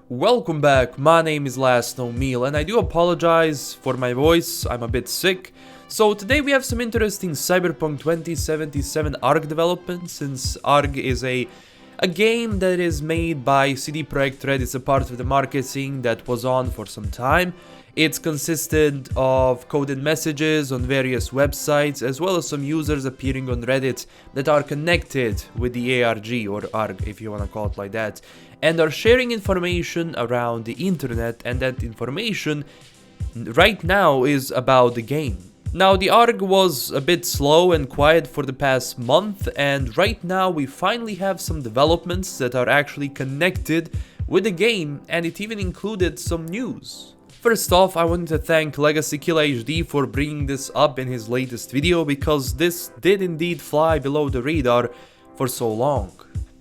Welcome back, my name is LastKnownMeal and I do apologize for my voice, I'm a bit sick. So today we have some interesting Cyberpunk 2077 ARG development, since ARG is a game that is made by CD Projekt Red. It's a part of the marketing that was on for some time. It's consisted of coded messages on various websites, as well as some users appearing on Reddit that are connected with the ARG, or ARG if you wanna call it like that, and are sharing information around the internet, and that information right now is about the game. Now, the ARG was a bit slow and quiet for the past month, and right now we finally have some developments that are actually connected with the game, and it even included some news. First off, I wanted to thank Legacy Kill HD for bringing this up in his latest video, because this did indeed fly below the radar for so long.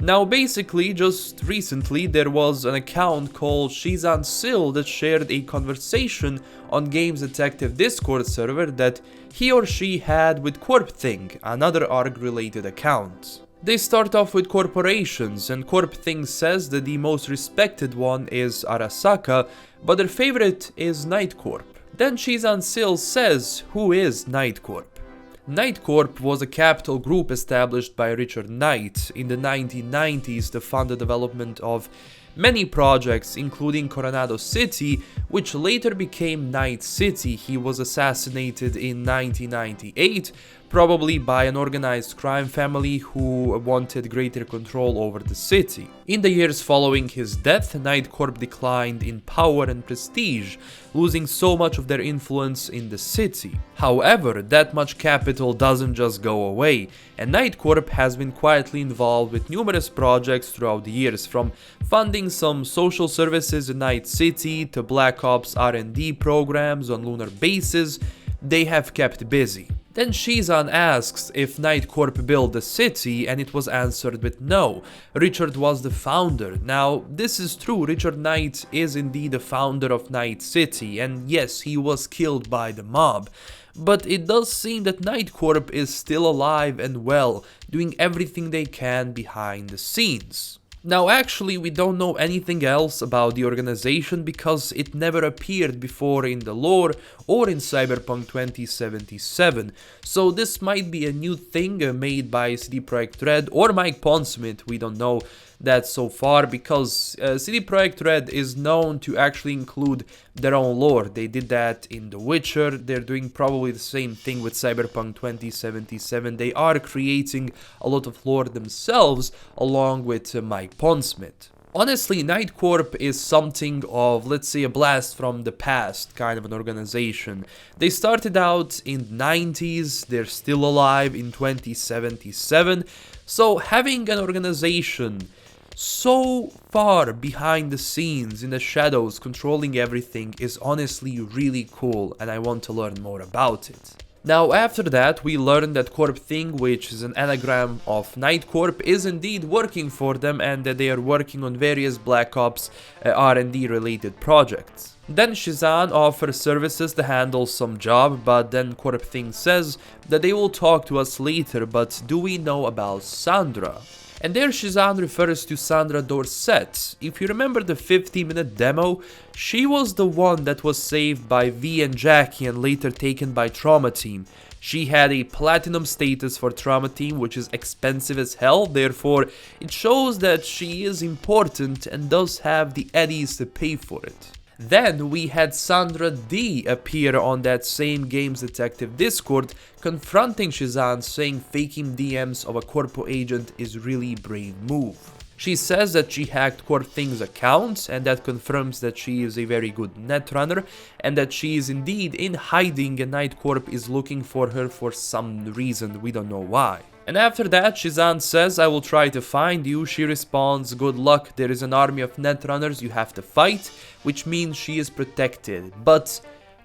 Now basically, just recently there was an account called Shizan that shared a conversation on Games Detective Discord server that he or she had with CorpThing, another ARG related account. They start off with corporations, and CorpThing says that the most respected one is Arasaka, but their favorite is NightCorp. Then Shizan says, who is NightCorp? NightCorp was a capital group established by Richard Knight in the 1990s to fund the development of many projects, including Coronado City, which later became Night City. He was assassinated in 1998, probably by an organized crime family who wanted greater control over the city. In the years following his death, NightCorp declined in power and prestige, losing so much of their influence in the city. However, that much capital doesn't just go away, and NightCorp has been quietly involved with numerous projects throughout the years, from funding some social services in Night City to Black Ops R&D programs on lunar bases. They have kept busy. Then Shizan asks if NightCorp built the city, and it was answered with no. Richard was the founder. Now, this is true, Richard Knight is indeed the founder of Night City, and yes, he was killed by the mob. But it does seem that NightCorp is still alive and well, doing everything they can behind the scenes. Now actually, we don't know anything else about the organization because it never appeared before in the lore or in Cyberpunk 2077, so this might be a new thing made by CD Projekt Red or Mike Pondsmith. We don't know that so far, because CD Projekt Red is known to actually include their own lore. They did that in The Witcher. They're doing probably the same thing with Cyberpunk 2077. They are creating a lot of lore themselves along with Mike Pondsmith. Honestly, NightCorp is something of, let's say, a blast from the past kind of an organization. They started out in the 90s, they're still alive in 2077, so having an organization so far behind the scenes, in the shadows, controlling everything is honestly really cool, and I want to learn more about it. Now after that, we learned that CorpThing, which is an anagram of NightCorp, is indeed working for them, and that they are working on various Black Ops R&D related projects. Then Shizan offers services to handle some job, but then CorpThing says that they will talk to us later, but do we know about Sandra? And there Shizan refers to Sandra Dorsett. If you remember the 50-minute demo, she was the one that was saved by V and Jackie and later taken by Trauma Team. She had a platinum status for Trauma Team, which is expensive as hell, therefore it shows that she is important and does have the eddies to pay for it. Then we had Sandra D appear on that same Games Detective Discord, confronting Shizan, saying faking DMs of a Corpo agent is really brave move. She says that she hacked CorpThing's account, and that confirms that she is a very good netrunner, and that she is indeed in hiding, and NightCorp is looking for her for some reason, we don't know why. And after that, Shizan says, I will try to find you. She responds, good luck, there is an army of netrunners you have to fight, which means she is protected. But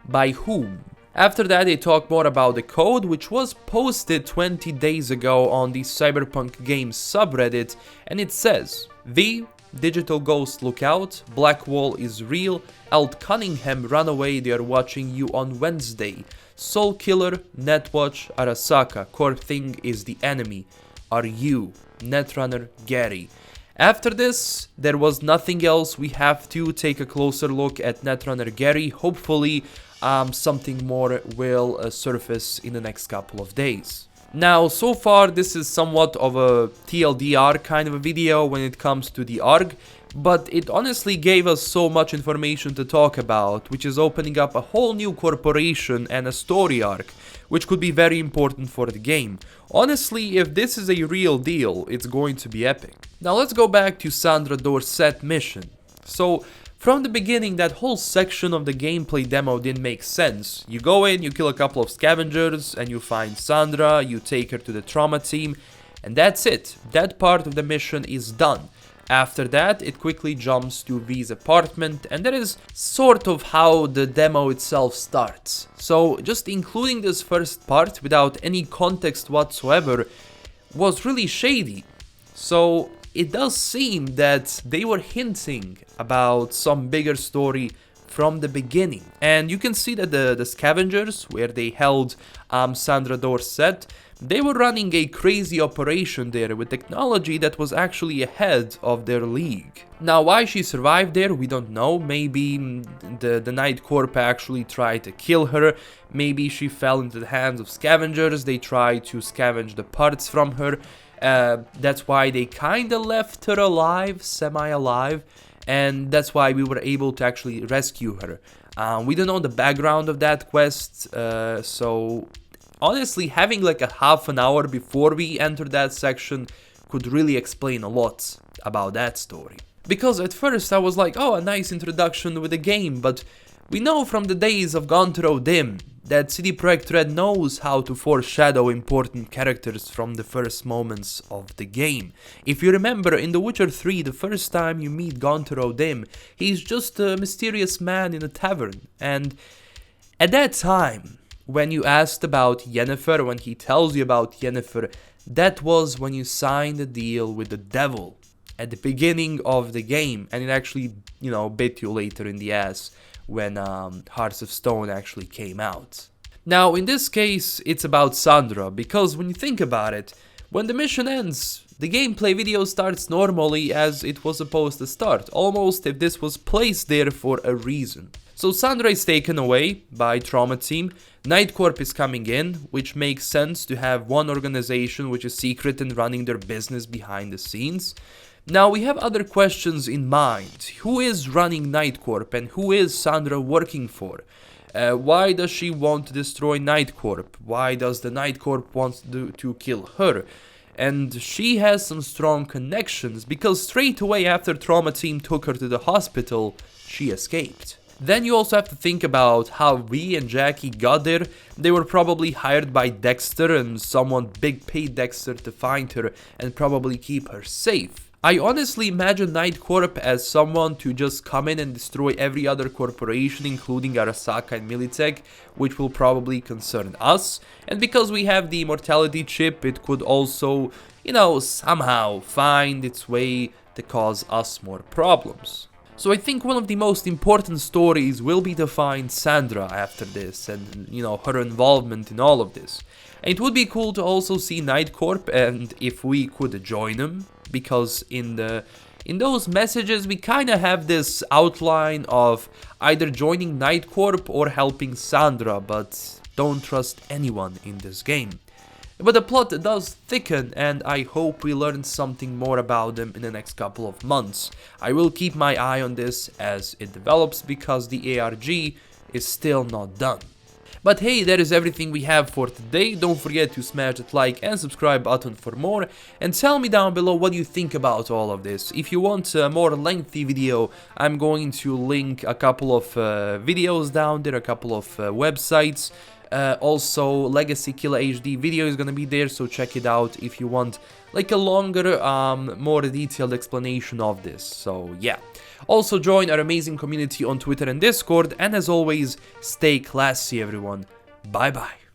by whom? After that, they talk more about the code, which was posted 20 days ago on the Cyberpunk Games subreddit, and it says, V, Digital Ghost look out, Blackwall is real, Alt Cunningham run away, they are watching you on Wednesday. Soul Killer, Netwatch, Arasaka, CorpThing is the enemy. Are you, Netrunner Gary? After this, there was nothing else. We have to take a closer look at Netrunner Gary. Hopefully, something more will surface in the next couple of days. Now, so far, this is somewhat of a TLDR kind of a video when it comes to the ARG, but it honestly gave us so much information to talk about, which is opening up a whole new corporation and a story arc, which could be very important for the game. Honestly, if this is a real deal, it's going to be epic. Now let's go back to Sandra Dorsett mission. So, from the beginning, that whole section of the gameplay demo didn't make sense. You go in, you kill a couple of scavengers, and you find Sandra, you take her to the trauma team, and that's it. That part of the mission is done. After that, it quickly jumps to V's apartment, and that is sort of how the demo itself starts. So, just including this first part without any context whatsoever was really shady. So, it does seem that they were hinting about some bigger story from the beginning. And you can see that the scavengers, where they held Sandra Dorsett, they were running a crazy operation there with technology that was actually ahead of their league. Now, why she survived there, we don't know. Maybe the NightCorp actually tried to kill her. Maybe she fell into the hands of scavengers. They tried to scavenge the parts from her. That's why they kinda left her alive, semi-alive. And that's why we were able to actually rescue her. We don't know the background of that quest, so honestly, having like a half an hour before we enter that section could really explain a lot about that story. Because at first I was like, oh, a nice introduction with the game, but we know from the days of Gone Through Dim that CD Projekt Red knows how to foreshadow important characters from the first moments of the game. If you remember, in The Witcher 3, the first time you meet Gone Through Dim, he's just a mysterious man in a tavern, and at that time, when you asked about Yennefer, when he tells you about Yennefer, that was when you signed a deal with the devil at the beginning of the game, and it actually, you know, bit you later in the ass when Hearts of Stone actually came out. Now, in this case, it's about Sandra, because when you think about it, when the mission ends, the gameplay video starts normally as it was supposed to start, almost if this was placed there for a reason. So Sandra is taken away by Trauma Team, NightCorp is coming in, which makes sense to have one organization which is secret and running their business behind the scenes. Now we have other questions in mind. Who is running NightCorp and who is Sandra working for? Why does she want to destroy NightCorp? Why does the NightCorp want to kill her? And she has some strong connections, because straight away after Trauma Team took her to the hospital, she escaped. Then you also have to think about how V and Jackie got there. They were probably hired by Dexter, and someone big paid Dexter to find her and probably keep her safe. I honestly imagine NightCorp as someone to just come in and destroy every other corporation, including Arasaka and Militech, which will probably concern us. And because we have the immortality chip, it could also, you know, somehow find its way to cause us more problems. So I think one of the most important stories will be to find Sandra after this and, you know, her involvement in all of this. And it would be cool to also see NightCorp and if we could join them, because in those messages we kind of have this outline of either joining NightCorp or helping Sandra, but don't trust anyone in this game. But the plot does thicken, and I hope we learn something more about them in the next couple of months. I will keep my eye on this as it develops, because the ARG is still not done. But hey, that is everything we have for today. Don't forget to smash that like and subscribe button for more, and tell me down below what you think about all of this. If you want a more lengthy video, I'm going to link a couple of videos down there, a couple of websites. Also, Legacy Killer HD video is gonna be there, so check it out if you want like a longer, more detailed explanation of this. So yeah. Also join our amazing community on Twitter and Discord, and as always, stay classy everyone. Bye bye.